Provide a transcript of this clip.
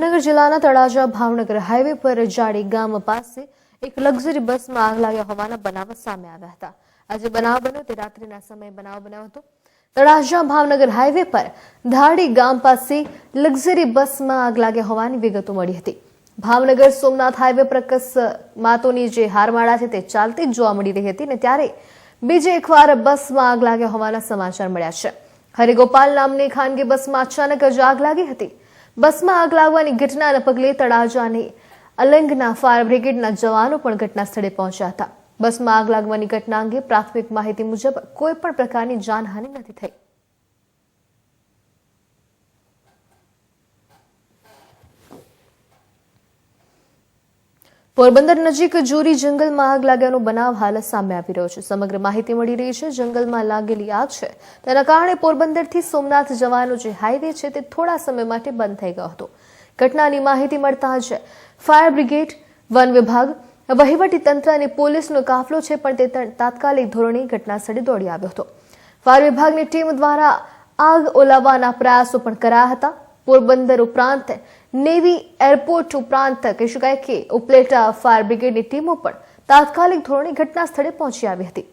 જામનગર જિલ્લાના તળાજા ભાવનગર હાઈવે પર જાડી ગામ પાસે એક લક્ઝરી બસમાં આગ લાગ્યા હોવાના બનાવ સામે આવ્યા હતા। આજે બનાવ બન્યો તે રાત્રિના સમયે બનાવ બન્યો હતો। તળાજા ભાવનગર હાઈવે પર ધાડી ગામ પાસે લક્ઝરી બસમાં આગ લાગ્યા હોવાની વિગતો મળી હતી। ભાવનગર સોમનાથ હાઈવે પર અકસ્માતોની જે હારમાળા છે તે ચાલતી જ જોવા મળી રહી હતી ને ત્યારે બીજી એકવાર બસમાં આગ લાગ્યા હોવાના સમાચાર મળ્યા છે। હરિગોપાલ નામની ખાનગી બસમાં અચાનક જ આગ લાગી હતી। બસમાં આગ લાગવાની ઘટનાને પગલે તળાજા અને અલંગના ફાયર બ્રિગેડના જવાનો પણ ઘટના સ્થળે પહોંચ્યા હતા। બસમાં આગ લાગવાની ઘટના અંગે પ્રાથમિક માહિતી મુજબ કોઈ પણ પ્રકારની જાનહાનિ નથી થઈ। પોરબંદર નજીક જોરી જંગલમાં આગ લાગ્યાનો બનાવ હાલ સામે આવી રહ્યો છે। સમગ્ર માહિતી મળી રહી છે। જંગલમાં લાગેલી આગ છે તેના કારણે પોરબંદરથી સોમનાથ જવાનો જે હાઈવે છે તે થોડા સમય માટે બંધ થઈ ગયો હતો। ઘટનાની માહિતી મળતા જ ફાયર બ્રિગેડ, વન વિભાગ, વહીવટી તંત્ર અને પોલીસનો કાફલો છે પણ તે તાત્કાલિક ધોરણે ઘટના સ્થળે દોડી આવ્યો હતો। ફાયર વિભાગની ટીમ દ્વારા આગ ઓલાવવાના પ્રયાસો પણ કરાયા હતા। પોરબંદર ઉપરાંત નેવી એરપોર્ટ ઉપરાંત કહી શકાય કે ઉપલેટા ફાયર બ્રિગેડની ટીમો પણ તાત્કાલિક ધોરણે ઘટના સ્થળે પહોંચી આવી હતી।